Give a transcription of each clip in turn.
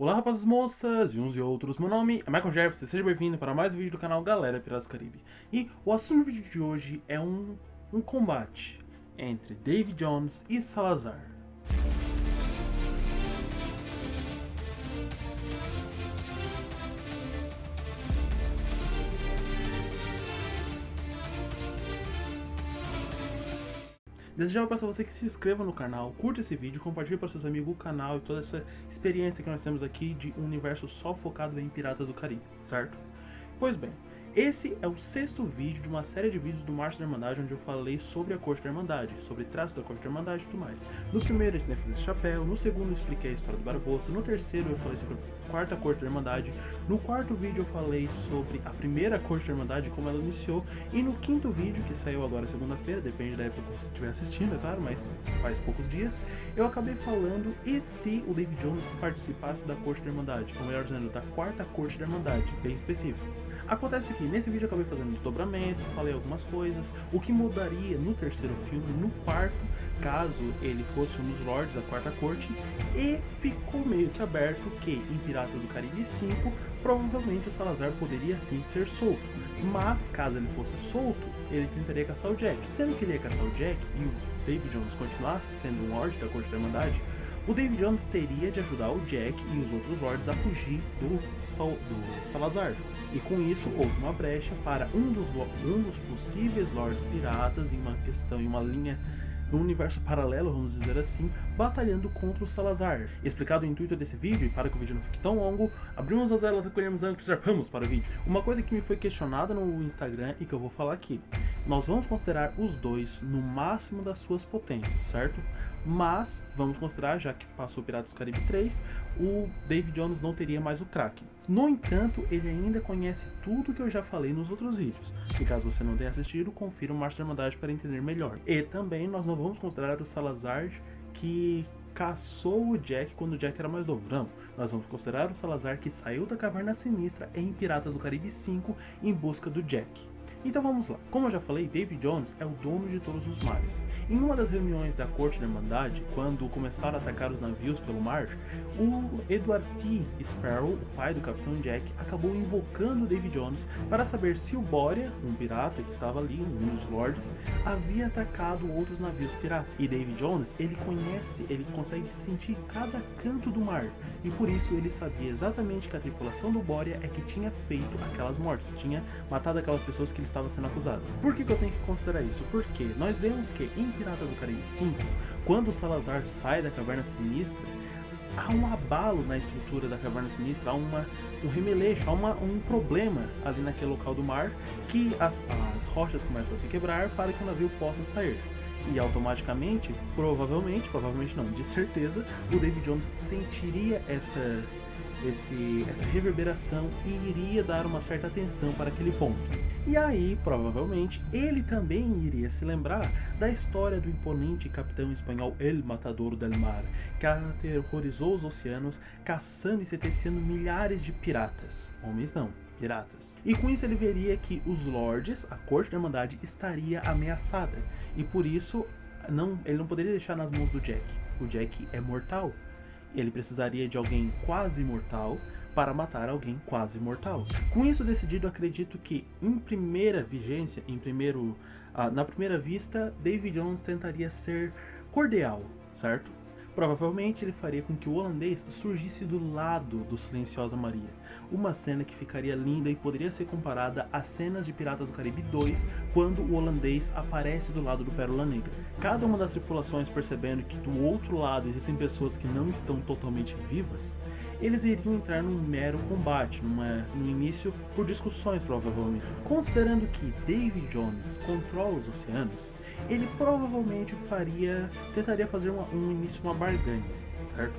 Olá rapazes, moças e uns e outros, meu nome é Michael Jefferson, seja bem-vindo para mais um vídeo do canal Galera Piratas do Caribe. E o assunto do vídeo de hoje é um combate entre Davy Jones e Salazar. Desde já eu peço a você que se inscreva no canal, curta esse vídeo, compartilhe para seus amigos o canal e toda essa experiência que nós temos aqui de um universo só focado em Piratas do Caribe, certo? Pois bem, esse é o sexto vídeo de uma série de vídeos do Marcha da Irmandade, onde eu falei sobre a Corte da Irmandade, sobre traços da Corte da Irmandade e tudo mais. No primeiro eu ensinei a fazer chapéu, no segundo eu expliquei a história do Barbosa, no terceiro eu falei sobre a quarta Corte da Irmandade, no quarto vídeo eu falei sobre a primeira Corte da Irmandade, como ela iniciou, e no quinto vídeo, que saiu agora segunda-feira, depende da época que você estiver assistindo, é claro, mas faz poucos dias, eu acabei falando e se o Davy Jones participasse da Corte da Irmandade, ou melhor dizendo, da quarta Corte da Irmandade, bem específico. Acontece que nesse vídeo eu acabei fazendo um desdobramento, falei algumas coisas, o que mudaria no terceiro filme, no quarto, caso ele fosse um dos Lords da Quarta Corte, e ficou meio que aberto que em Piratas do Caribe 5, provavelmente o Salazar poderia sim ser solto, mas caso ele fosse solto, ele tentaria caçar o Jack, sendo que ele ia caçar o Jack e o Davy Jones continuasse sendo um Lord da Corte da Irmandade, o Davy Jones teria de ajudar o Jack e os outros Lords a fugir do Salazar. E com isso houve uma brecha para um dos possíveis Lords Piratas em uma questão, em uma linha, num universo paralelo, vamos dizer assim, batalhando contra o Salazar. Explicado o intuito desse vídeo, e para que o vídeo não fique tão longo, abrimos as elas, recolhemos ângulos e vamos para o vídeo. Uma coisa que me foi questionada no Instagram e que eu vou falar aqui. Nós vamos considerar os dois no máximo das suas potências, certo? Mas vamos considerar, já que passou Piratas do Caribe 3, o Davy Jones não teria mais o Kraken. No entanto, ele ainda conhece tudo que eu já falei nos outros vídeos. E caso você não tenha assistido, confira o Marcha da Irmandade para entender melhor. E também nós não vamos considerar o Salazar que caçou o Jack quando o Jack era mais novo. Não, nós vamos considerar o Salazar que saiu da Caverna Sinistra em Piratas do Caribe 5 em busca do Jack. Então vamos lá. Como eu já falei, Davy Jones é o dono de todos os mares. Em uma das reuniões da Corte da Irmandade, quando começaram a atacar os navios pelo mar, o Edward T. Sparrow, o pai do Capitão Jack, acabou invocando Davy Jones para saber se o Borea, um pirata que estava ali, um dos lords, havia atacado outros navios piratas. E Davy Jones, ele consegue sentir cada canto do mar, e por isso ele sabia exatamente que a tripulação do Borea é que tinha feito aquelas mortes, tinha matado aquelas pessoas que ele estava sendo acusado. Por que eu tenho que considerar isso? Porque nós vemos que em Piratas do Caribe 5, quando o Salazar sai da Caverna Sinistra, há um abalo na estrutura da Caverna Sinistra, há um remeleixo, há um problema ali naquele local do mar, que as rochas começam a se quebrar para que o navio possa sair. E automaticamente, provavelmente não, de certeza, o Davy Jones sentiria essa reverberação e iria dar uma certa atenção para aquele ponto. E aí, provavelmente, ele também iria se lembrar da história do imponente capitão espanhol El Matador del Mar, que aterrorizou os oceanos, caçando e sentenciando milhares de piratas. Homens não, piratas. E com isso ele veria que os Lords, a Corte da Irmandade, estaria ameaçada. E por isso, ele não poderia deixar nas mãos do Jack. O Jack é mortal. Ele precisaria de alguém quase mortal para matar alguém quase mortal. Com isso decidido, acredito que em primeira vigência, na primeira vista, Davy Jones tentaria ser cordial, certo? Provavelmente ele faria com que o holandês surgisse do lado do Silenciosa Maria, uma cena que ficaria linda e poderia ser comparada às cenas de Piratas do Caribe 2, quando o holandês aparece do lado do Pérola Negra. Cada uma das tripulações percebendo que do outro lado existem pessoas que não estão totalmente vivas, eles iriam entrar num mero combate, no início por discussões provavelmente. Considerando que Davy Jones controla os oceanos, ele provavelmente tentaria fazer no início uma barganha, certo?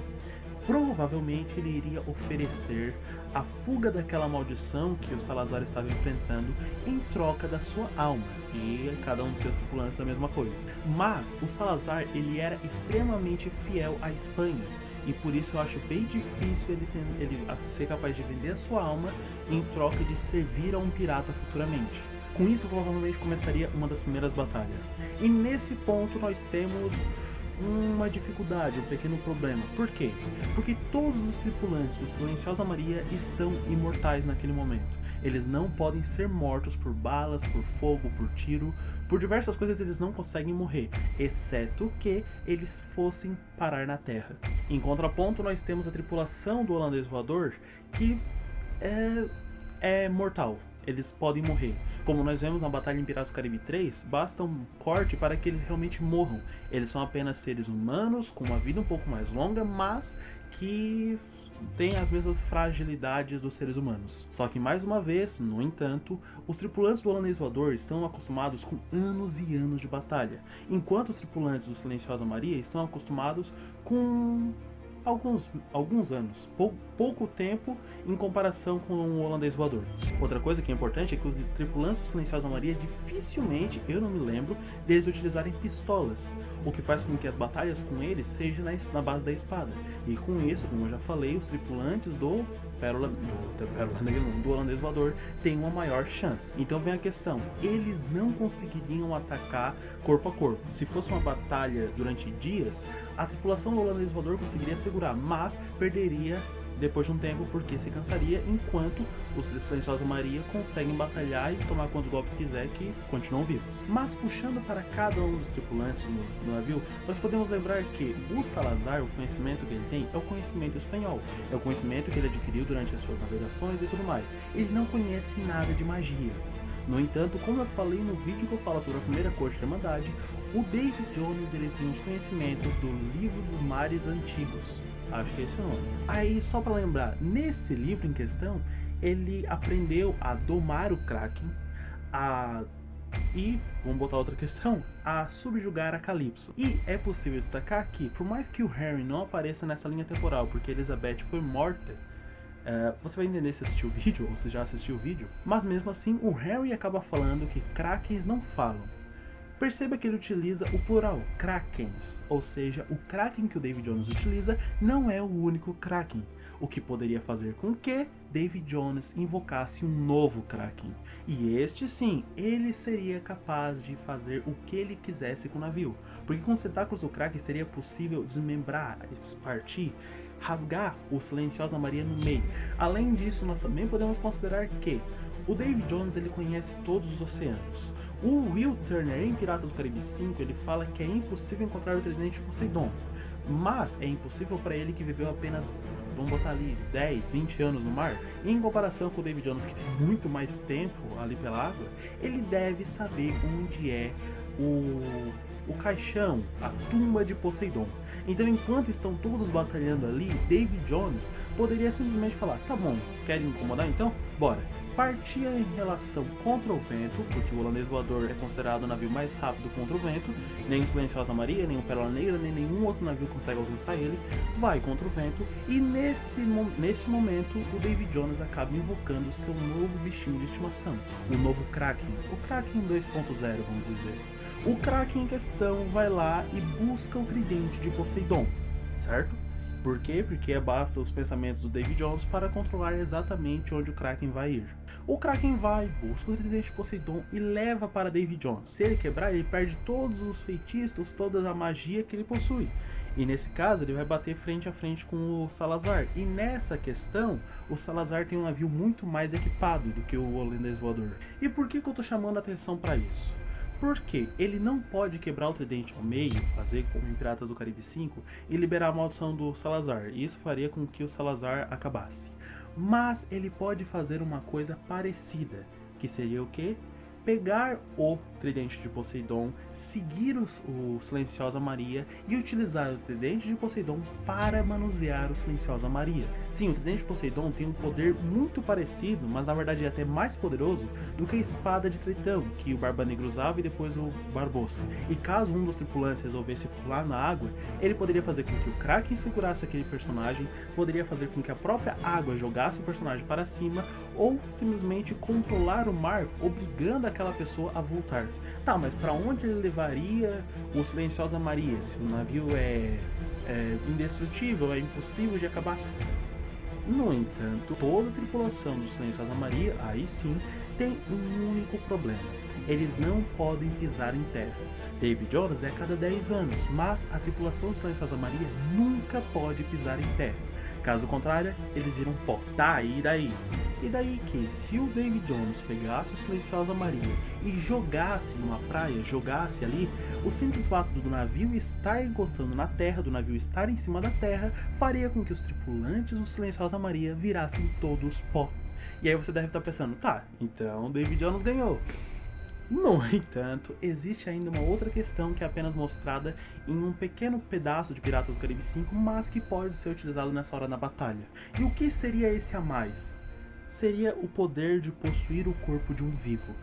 Provavelmente ele iria oferecer a fuga daquela maldição que o Salazar estava enfrentando em troca da sua alma, e cada um dos seus tripulantes a mesma coisa. Mas o Salazar, ele era extremamente fiel à Espanha, e por isso eu acho bem difícil ele ser capaz de vender a sua alma em troca de servir a um pirata futuramente. Com isso, provavelmente começaria uma das primeiras batalhas. E nesse ponto nós temos uma dificuldade, um pequeno problema. Por quê? Porque todos os tripulantes do Silenciosa Maria estão imortais naquele momento. Eles não podem ser mortos por balas, por fogo, por tiro, por diversas coisas eles não conseguem morrer, exceto que eles fossem parar na Terra. Em contraponto, nós temos a tripulação do holandês voador, que é mortal. Eles podem morrer. Como nós vemos na Batalha em Piratas do Caribe 3, basta um corte para que eles realmente morram. Eles são apenas seres humanos, com uma vida um pouco mais longa, mas que têm as mesmas fragilidades dos seres humanos. Só que, mais uma vez, no entanto, os tripulantes do holandês voador estão acostumados com anos e anos de batalha, enquanto os tripulantes do Silenciosa Maria estão acostumados com alguns anos, pouco tempo em comparação com o holandês voador. Outra coisa que é importante é que os tripulantes do Silenciosa Maria dificilmente, eu não me lembro, deles utilizarem pistolas, o que faz com que as batalhas com eles sejam na base da espada. E com isso, como eu já falei, os tripulantes do holandês voador têm uma maior chance. Então vem a questão, eles não conseguiriam atacar corpo a corpo. Se fosse uma batalha durante dias, a tripulação do holandês voador conseguiria segurar, mas perderia depois de um tempo porque se cansaria, enquanto os Silenciosa Maria conseguem batalhar e tomar quantos golpes quiser que continuam vivos. Mas puxando para cada um dos tripulantes do navio, nós podemos lembrar que o Salazar, o conhecimento que ele tem é o conhecimento espanhol, é o conhecimento que ele adquiriu durante as suas navegações e tudo mais. Ele não conhece nada de magia. No entanto, como eu falei no vídeo que eu falo sobre a primeira corte da Irmandade, o David Jones ele tem os conhecimentos do Livro dos Mares Antigos. Acho que é esse o nome. Aí, só para lembrar, nesse livro em questão, ele aprendeu a domar o Kraken, e, vamos botar outra questão, a subjugar a Calypso. E é possível destacar que, por mais que o Harry não apareça nessa linha temporal, porque Elizabeth foi morta, você vai entender se assistiu o vídeo, ou se já assistiu o vídeo, mas mesmo assim o Harry acaba falando que Krakens não falam. Perceba que ele utiliza o plural, Krakens, ou seja, o Kraken que o David Jones utiliza não é o único Kraken, o que poderia fazer com que David Jones invocasse um novo Kraken. E este sim, ele seria capaz de fazer o que ele quisesse com o navio, porque com os tentáculos do Kraken seria possível desmembrar, partir, rasgar o Silenciosa Maria no meio. Além disso, nós também podemos considerar que o David Jones ele conhece todos os oceanos. O Will Turner, em Piratas do Caribe 5, ele fala que é impossível encontrar o tridente de Poseidon, mas é impossível para ele que viveu apenas, vamos botar ali, 10, 20 anos no mar. Em comparação com o David Jones, que tem muito mais tempo ali pela água, ele deve saber onde é o caixão, a tumba de Poseidon. Então, enquanto estão todos batalhando ali, David Jones poderia simplesmente falar: tá bom, querem incomodar então? Bora. Partia em relação contra o vento, porque o holandês voador é considerado o navio mais rápido contra o vento, nem o Silenciosa Maria, nem o Pérola Negra, nem nenhum outro navio consegue alcançar ele, vai contra o vento, e nesse momento o David Jones acaba invocando seu novo bichinho de estimação, o novo Kraken, o Kraken 2.0, vamos dizer. O Kraken em questão vai lá e busca o tridente de Poseidon, certo? Por quê? Porque basta os pensamentos do David Jones para controlar exatamente onde o Kraken vai ir. O Kraken vai, busca o tridente de Poseidon e leva para David Jones. Se ele quebrar, ele perde todos os feitiços, toda a magia que ele possui. E nesse caso, ele vai bater frente a frente com o Salazar. E nessa questão, o Salazar tem um navio muito mais equipado do que o holandês voador. E por que eu estou chamando a atenção para isso? Porque ele não pode quebrar o tridente ao meio, fazer como em Piratas do Caribe 5 e liberar a maldição do Salazar. E isso faria com que o Salazar acabasse. Mas ele pode fazer uma coisa parecida, que seria o quê? Pegar o tridente de Poseidon, seguir o Silenciosa Maria e utilizar o tridente de Poseidon para manusear o Silenciosa Maria. Sim, o tridente de Poseidon tem um poder muito parecido, mas na verdade é até mais poderoso do que a espada de Tritão, que o Barba Negra usava e depois o Barbossa. E caso um dos tripulantes resolvesse pular na água, ele poderia fazer com que o Kraken segurasse aquele personagem, poderia fazer com que a própria água jogasse o personagem para cima, ou simplesmente controlar o mar, obrigando aquela pessoa a voltar. Tá, mas para onde ele levaria o Silenciosa Maria? Se o navio é indestrutível, é impossível de acabar. No entanto, toda a tripulação do Silenciosa Maria, aí sim, tem um único problema. Eles não podem pisar em terra. David Jones é a cada 10 anos, mas a tripulação do Silenciosa Maria nunca pode pisar em terra. Caso contrário, eles viram pó. Tá, e daí? E daí que, se o David Jones pegasse o Silenciosa Maria e jogasse numa praia, jogasse ali, o simples fato do navio estar encostando na terra, do navio estar em cima da terra, faria com que os tripulantes do Silenciosa Maria virassem todos pó. E aí você deve estar pensando, tá, então David Jones ganhou. No entanto, existe ainda uma outra questão que é apenas mostrada em um pequeno pedaço de Piratas do Caribe 5, mas que pode ser utilizado nessa hora na batalha. E o que seria esse a mais? Seria o poder de possuir o corpo de um vivo.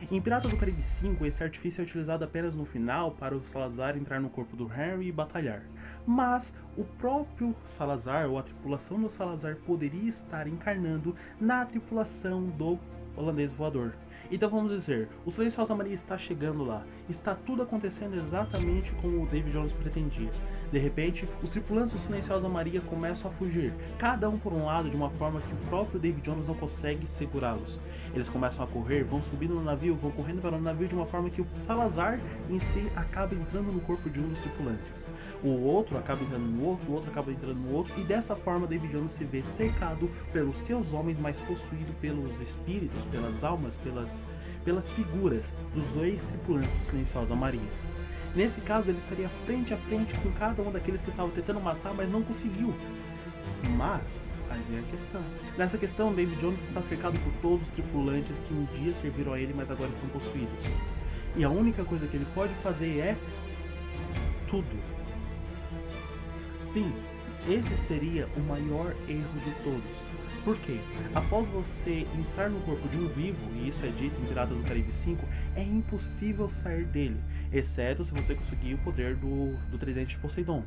Em Piratas do Caribe 5, esse artifício é utilizado apenas no final para o Salazar entrar no corpo do Henry e batalhar. Mas o próprio Salazar, ou a tripulação do Salazar, poderia estar encarnando na tripulação do holandês voador. Então vamos dizer, o Silenciosa Maria está chegando lá, está tudo acontecendo exatamente como o David Jones pretendia. De repente, os tripulantes do Silenciosa Maria começam a fugir, cada um por um lado de uma forma que o próprio David Jones não consegue segurá-los. Eles começam a correr, vão subindo no navio, vão correndo para o navio de uma forma que o Salazar em si acaba entrando no corpo de um dos tripulantes. O outro acaba entrando no outro, o outro acaba entrando no outro, e dessa forma David Jones se vê cercado pelos seus homens, mas possuído pelos espíritos, pelas almas, pelas figuras dos ex-tripulantes do Silenciosa Maria. Nesse caso, ele estaria frente a frente com cada um daqueles que estavam tentando matar, mas não conseguiu. Mas, aí vem a questão. Nessa questão, David Jones está cercado por todos os tripulantes que um dia serviram a ele, mas agora estão possuídos. E a única coisa que ele pode fazer é tudo. Sim, esse seria o maior erro de todos. Por quê? Após você entrar no corpo de um vivo, e isso é dito em Piratas do Caribe 5, é impossível sair dele, exceto se você conseguir o poder do tridente de Poseidon.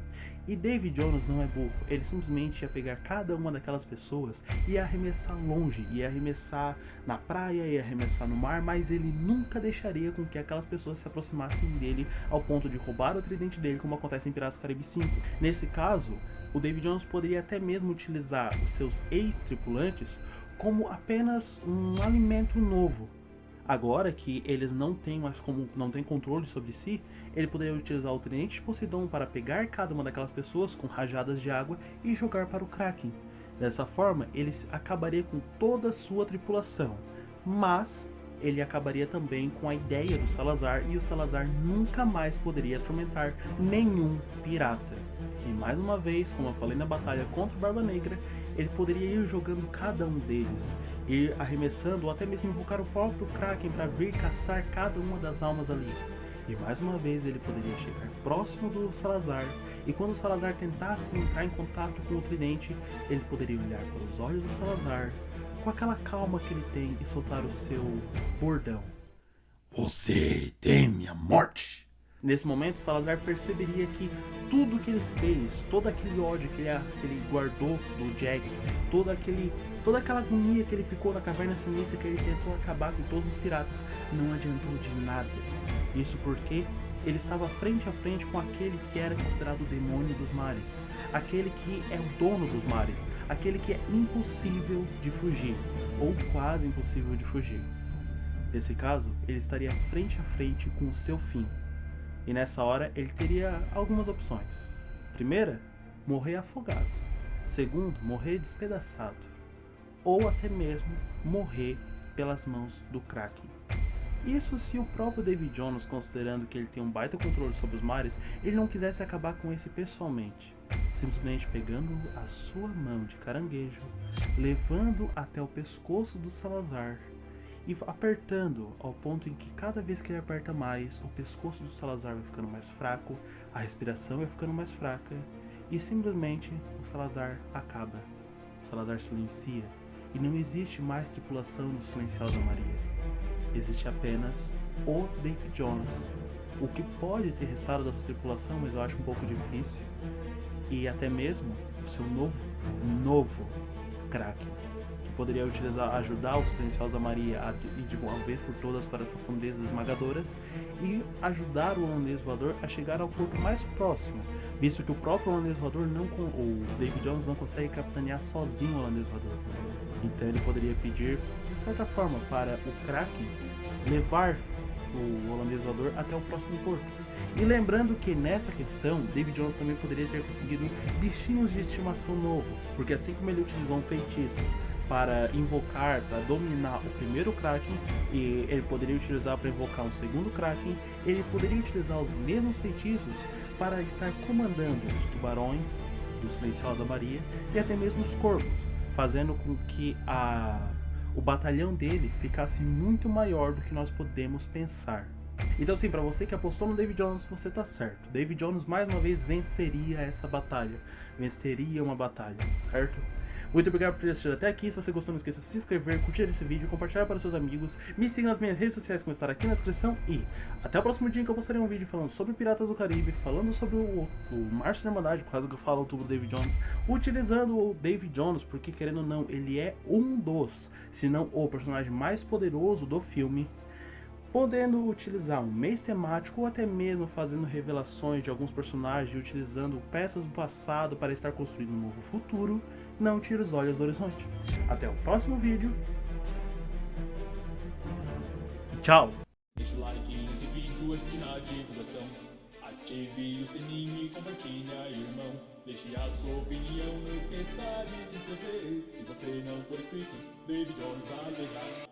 E David Jones não é burro, ele simplesmente ia pegar cada uma daquelas pessoas e ia arremessar longe, ia arremessar na praia, ia arremessar no mar, mas ele nunca deixaria com que aquelas pessoas se aproximassem dele ao ponto de roubar o tridente dele, como acontece em Piratas do Caribe 5. Nesse caso, o David Jones poderia até mesmo utilizar os seus ex-tripulantes como apenas um alimento novo. Agora que eles não têm controle sobre si, ele poderia utilizar o tridente de Poseidon para pegar cada uma daquelas pessoas com rajadas de água e jogar para o Kraken. Dessa forma, ele acabaria com toda a sua tripulação, mas ele acabaria também com a ideia do Salazar, e o Salazar nunca mais poderia atormentar nenhum pirata. E mais uma vez, como eu falei na batalha contra o Barba Negra, ele poderia ir jogando cada um deles, ir arremessando ou até mesmo invocar o próprio Kraken para vir caçar cada uma das almas ali. E mais uma vez ele poderia chegar próximo do Salazar, e quando o Salazar tentasse entrar em contato com o tridente, ele poderia olhar para os olhos do Salazar, com aquela calma que ele tem, e soltar o seu bordão: "Você teme a morte?" Nesse momento, Salazar perceberia que tudo que ele fez, todo aquele ódio que ele guardou do Jack, toda aquela agonia que ele ficou na Caverna Sinistra, que ele tentou acabar com todos os piratas, não adiantou de nada. Isso porque ele estava frente a frente com aquele que era considerado o demônio dos mares, aquele que é o dono dos mares, aquele que é impossível de fugir, ou quase impossível de fugir. Nesse caso, ele estaria frente a frente com o seu fim. E nessa hora ele teria algumas opções. Primeira, morrer afogado. Segundo, morrer despedaçado. Ou até mesmo morrer pelas mãos do Kraken. Isso se o próprio David Jones, considerando que ele tem um baita controle sobre os mares, ele não quisesse acabar com esse pessoalmente. Simplesmente pegando a sua mão de caranguejo, levando até o pescoço do Salazar e apertando ao ponto em que cada vez que ele aperta mais, o pescoço do Salazar vai ficando mais fraco, a respiração vai ficando mais fraca, e simplesmente o Salazar acaba. O Salazar silencia, e não existe mais tripulação no Silenciosa Maria. Existe apenas o David Jones, o que pode ter restado da sua tripulação, mas eu acho um pouco difícil, e até mesmo o seu novo Kraken, que poderia ajudar o Silenciosa Maria a ir de uma vez por todas para as profundezas esmagadoras e ajudar o holandês voador a chegar ao porto mais próximo, visto que o próprio holandês voador o Davy Jones não consegue capitanear sozinho o holandês voador. Então ele poderia pedir, de certa forma, para o Kraken levar o holandês voador até o próximo porto. E lembrando que nessa questão, Davy Jones também poderia ter conseguido bichinhos de estimação novo, porque assim como ele utilizou um feitiço para invocar, para dominar o primeiro Kraken, e ele poderia utilizar para invocar um segundo Kraken, ele poderia utilizar os mesmos feitiços para estar comandando os tubarões do Silenciosa Maria e até mesmo os corvos, fazendo com que o batalhão dele ficasse muito maior do que nós podemos pensar. Então sim, para você que apostou no Davy Jones, você tá certo. Davy Jones mais uma vez venceria essa batalha. Venceria uma batalha, certo? Muito obrigado por ter assistido até aqui. Se você gostou, não esqueça de se inscrever, curtir esse vídeo, compartilhar para os seus amigos. Me siga nas minhas redes sociais que vão estar aqui na descrição. E até o próximo dia em que eu postarei um vídeo falando sobre Piratas do Caribe, falando sobre o Março da Irmandade, por causa que eu falo tudo do Davy Jones, utilizando o Davy Jones, porque querendo ou não, ele é um dos, se não o personagem mais poderoso do filme, podendo utilizar um mês temático ou até mesmo fazendo revelações de alguns personagens e utilizando peças do passado para estar construindo um novo futuro. Não tire os olhos do horizonte. Até o próximo vídeo. Tchau! Deixa o like nesse vídeo, ajude na divulgação. Ative o sininho e compartilha, irmão. Deixe a sua opinião, não esqueça de se inscrever. Se você não for inscrito, Davy Jones vai ganhar.